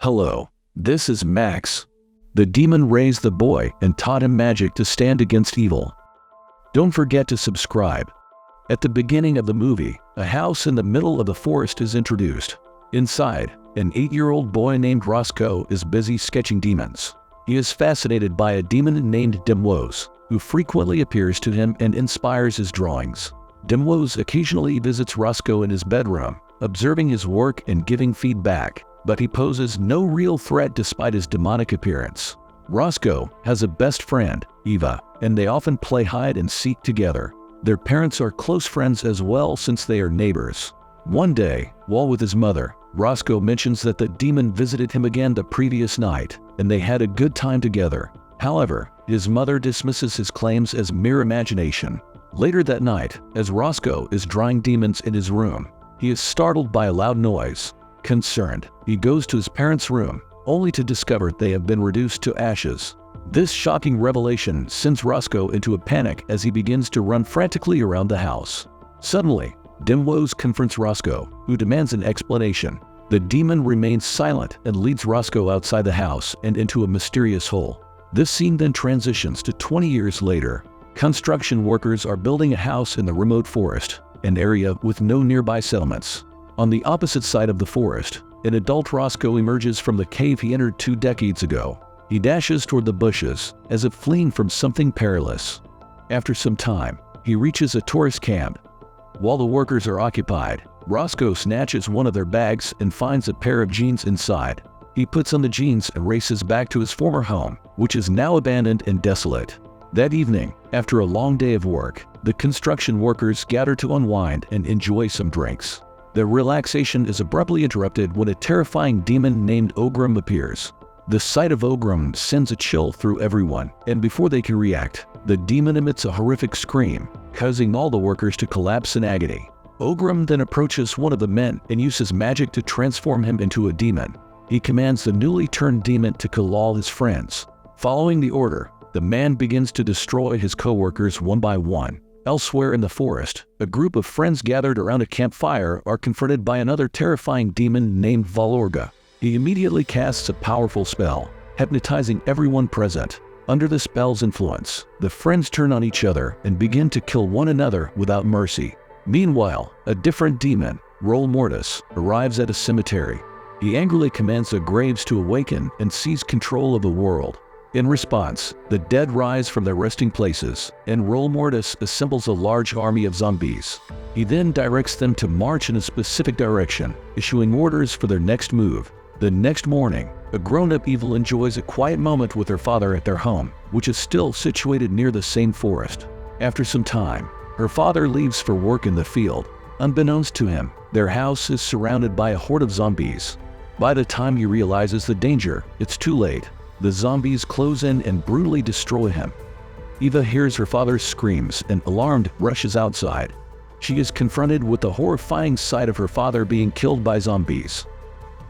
Hello, this is Max. The demon raised the boy and taught him magic to stand against evil. Don't forget to subscribe. At the beginning of the movie, a house in the middle of the forest is introduced. Inside, an 8-year-old boy named Roscoe is busy sketching demons. He is fascinated by a demon named Dimvos, who frequently appears to him and inspires his drawings. Dimvos occasionally visits Roscoe in his bedroom, observing his work and giving feedback, but he poses no real threat despite his demonic appearance. Roscoe has a best friend, Eva, and they often play hide and seek together. Their parents are close friends as well since they are neighbors. One day, while with his mother, Roscoe mentions that the demon visited him again the previous night, and they had a good time together. However, his mother dismisses his claims as mere imagination. Later that night, as Roscoe is drawing demons in his room, he is startled by a loud noise. Concerned, he goes to his parents' room, only to discover they have been reduced to ashes. This shocking revelation sends Roscoe into a panic as he begins to run frantically around the house. Suddenly, Dimvos confronts Roscoe, who demands an explanation. The demon remains silent and leads Roscoe outside the house and into a mysterious hole. This scene then transitions to 20 years later. Construction workers are building a house in the remote forest, an area with no nearby settlements. On the opposite side of the forest, an adult Roscoe emerges from the cave he entered 2 decades ago. He dashes toward the bushes, as if fleeing from something perilous. After some time, he reaches a tourist camp. While the workers are occupied, Roscoe snatches one of their bags and finds a pair of jeans inside. He puts on the jeans and races back to his former home, which is now abandoned and desolate. That evening, after a long day of work, the construction workers gather to unwind and enjoy some drinks. Their relaxation is abruptly interrupted when a terrifying demon named Ogrum appears. The sight of Ogrum sends a chill through everyone, and before they can react, the demon emits a horrific scream, causing all the workers to collapse in agony. Ogrum then approaches one of the men and uses magic to transform him into a demon. He commands the newly turned demon to kill all his friends. Following the order, the man begins to destroy his co-workers one by one. Elsewhere in the forest, a group of friends gathered around a campfire are confronted by another terrifying demon named Valorga. He immediately casts a powerful spell, hypnotizing everyone present. Under the spell's influence, the friends turn on each other and begin to kill one another without mercy. Meanwhile, a different demon, Rol Mortis, arrives at a cemetery. He angrily commands the graves to awaken and seize control of the world. In response, the dead rise from their resting places, and Rol Mortis assembles a large army of zombies. He then directs them to march in a specific direction, issuing orders for their next move. The next morning, a grown-up evil enjoys a quiet moment with her father at their home, which is still situated near the same forest. After some time, her father leaves for work in the field. Unbeknownst to him, their house is surrounded by a horde of zombies. By the time he realizes the danger, it's too late. The zombies close in and brutally destroy him. Eva hears her father's screams and, alarmed, rushes outside. She is confronted with the horrifying sight of her father being killed by zombies.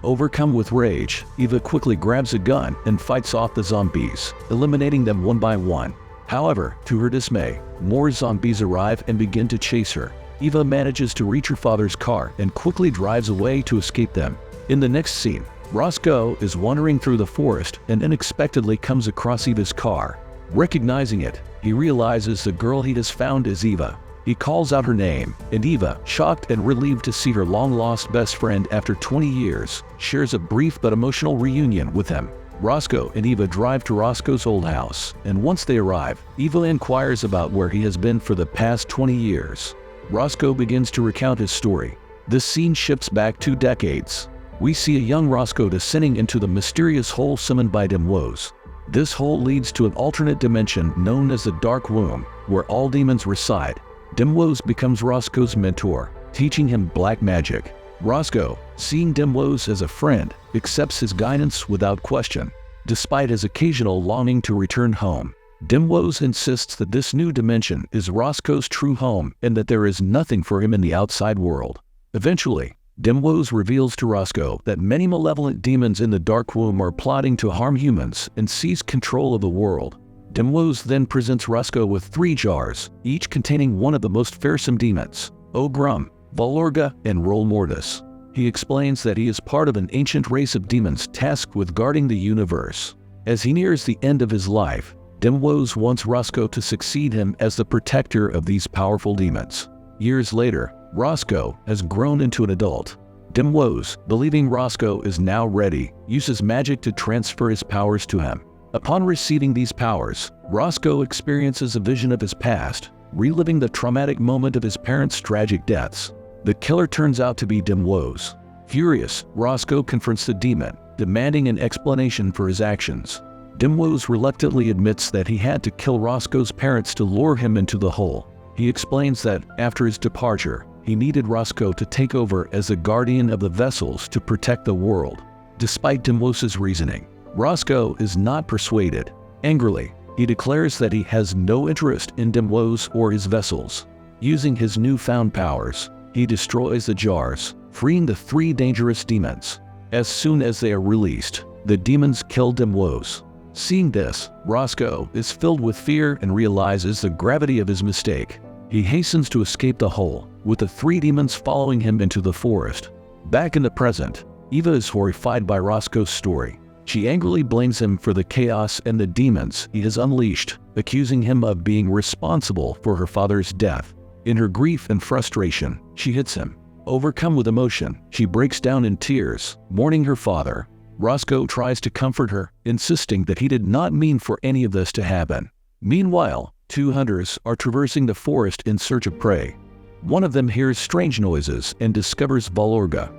Overcome with rage, Eva quickly grabs a gun and fights off the zombies, eliminating them one by one. However, to her dismay, more zombies arrive and begin to chase her. Eva manages to reach her father's car and quickly drives away to escape them. In the next scene, Roscoe is wandering through the forest and unexpectedly comes across Eva's car. Recognizing it, he realizes the girl he has found is Eva. He calls out her name, and Eva, shocked and relieved to see her long-lost best friend after 20 years, shares a brief but emotional reunion with him. Roscoe and Eva drive to Roscoe's old house, and once they arrive, Eva inquires about where he has been for the past 20 years. Roscoe begins to recount his story. This scene shifts back 2 decades. We see a young Roscoe descending into the mysterious hole summoned by Dimvos. This hole leads to an alternate dimension known as the Dark Womb, where all demons reside. Dimvos becomes Roscoe's mentor, teaching him black magic. Roscoe, seeing Dimvos as a friend, accepts his guidance without question. Despite his occasional longing to return home, Dimvos insists that this new dimension is Roscoe's true home and that there is nothing for him in the outside world. Eventually, Dimvos reveals to Roscoe that many malevolent demons in the Dark Womb are plotting to harm humans and seize control of the world. Dimvos then presents Roscoe with 3 jars, each containing one of the most fearsome demons, Ogrum, Valorga, and Rol Mortis. He explains that he is part of an ancient race of demons tasked with guarding the universe. As he nears the end of his life, Dimvos wants Roscoe to succeed him as the protector of these powerful demons. Years later, Roscoe has grown into an adult. Dimvos, believing Roscoe is now ready, uses magic to transfer his powers to him. Upon receiving these powers, Roscoe experiences a vision of his past, reliving the traumatic moment of his parents' tragic deaths. The killer turns out to be Dimvos. Furious, Roscoe confronts the demon, demanding an explanation for his actions. Dimvos reluctantly admits that he had to kill Roscoe's parents to lure him into the hole. He explains that, after his departure, he needed Roscoe to take over as the guardian of the vessels to protect the world. Despite Dimvos' reasoning, Roscoe is not persuaded. Angrily, he declares that he has no interest in Dimvos or his vessels. Using his newfound powers, he destroys the jars, freeing the 3 dangerous demons. As soon as they are released, the demons kill Dimvos. Seeing this, Roscoe is filled with fear and realizes the gravity of his mistake. He hastens to escape the hole, with the 3 demons following him into the forest. Back in the present, Eva is horrified by Roscoe's story. She angrily blames him for the chaos and the demons he has unleashed, accusing him of being responsible for her father's death. In her grief and frustration, she hits him. Overcome with emotion, she breaks down in tears, mourning her father. Roscoe tries to comfort her, insisting that he did not mean for any of this to happen. Meanwhile, 2 hunters are traversing the forest in search of prey. One of them hears strange noises and discovers Valorga.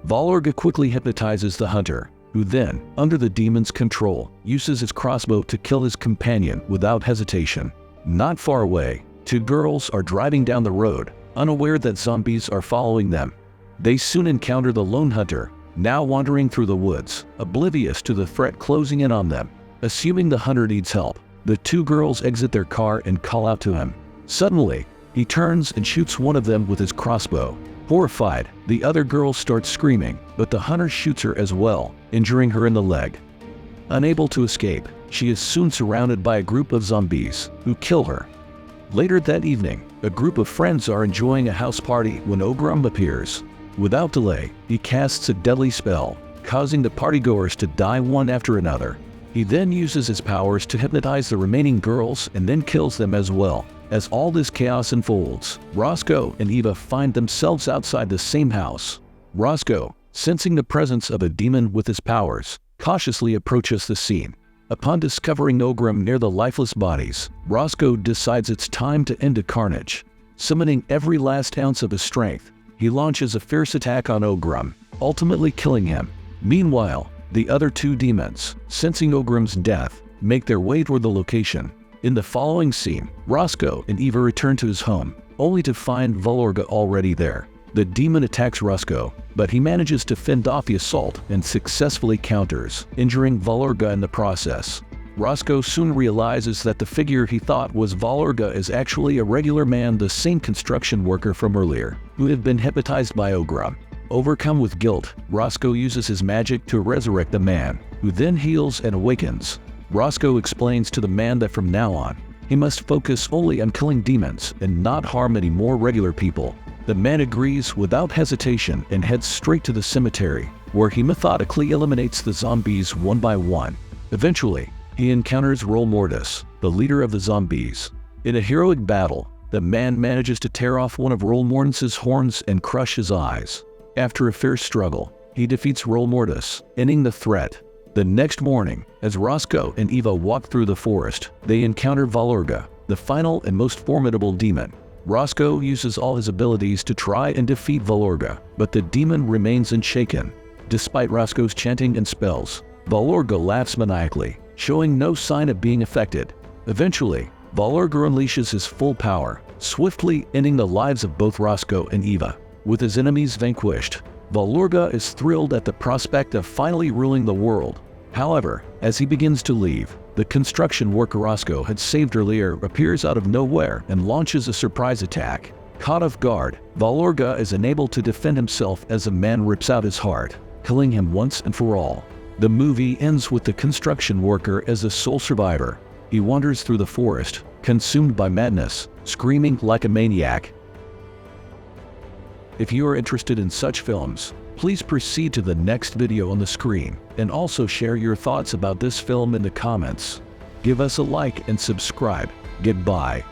Valorga quickly hypnotizes the hunter, who then, under the demon's control, uses his crossbow to kill his companion without hesitation. Not far away, 2 girls are driving down the road, unaware that zombies are following them. They soon encounter the lone hunter, now wandering through the woods, oblivious to the threat closing in on them. Assuming the hunter needs help, the 2 girls exit their car and call out to him. Suddenly, he turns and shoots one of them with his crossbow. Horrified, the other girl starts screaming, but the hunter shoots her as well, injuring her in the leg. Unable to escape, she is soon surrounded by a group of zombies, who kill her. Later that evening, a group of friends are enjoying a house party when Ogrum appears. Without delay, he casts a deadly spell, causing the partygoers to die one after another. He then uses his powers to hypnotize the remaining girls and then kills them as well. As all this chaos unfolds, Roscoe and Eva find themselves outside the same house. Roscoe, sensing the presence of a demon with his powers, cautiously approaches the scene. Upon discovering Ogrum near the lifeless bodies, Roscoe decides it's time to end the carnage. Summoning every last ounce of his strength, he launches a fierce attack on Ogrum, ultimately killing him. Meanwhile, the other 2 demons, sensing Ogrum's death, make their way toward the location. In the following scene, Roscoe and Eva return to his home, only to find Valorga already there. The demon attacks Roscoe, but he manages to fend off the assault and successfully counters, injuring Valorga in the process. Roscoe soon realizes that the figure he thought was Valorga is actually a regular man, the same construction worker from earlier, who had been hypnotized by Ogrum. Overcome with guilt, Roscoe uses his magic to resurrect the man, who then heals and awakens. Roscoe explains to the man that from now on, he must focus only on killing demons and not harm any more regular people. The man agrees without hesitation and heads straight to the cemetery, where he methodically eliminates the zombies one by one. Eventually, he encounters Rol Mortis, the leader of the zombies. In a heroic battle, the man manages to tear off one of Rol Mortis's horns and crush his eyes. After a fierce struggle, he defeats Rol Mortis, ending the threat. The next morning, as Roscoe and Eva walk through the forest, they encounter Valorga, the final and most formidable demon. Roscoe uses all his abilities to try and defeat Valorga, but the demon remains unshaken. Despite Roscoe's chanting and spells, Valorga laughs maniacally, showing no sign of being affected. Eventually, Valorga unleashes his full power, swiftly ending the lives of both Roscoe and Eva. With his enemies vanquished, Valorga is thrilled at the prospect of finally ruling the world. However, as he begins to leave, the construction worker Roscoe had saved earlier appears out of nowhere and launches a surprise attack. Caught off guard, Valorga is unable to defend himself as a man rips out his heart, killing him once and for all. The movie ends with the construction worker as the sole survivor. He wanders through the forest, consumed by madness, screaming like a maniac. If you are interested in such films, please proceed to the next video on the screen and also share your thoughts about this film in the comments. Give us a like and subscribe. Goodbye.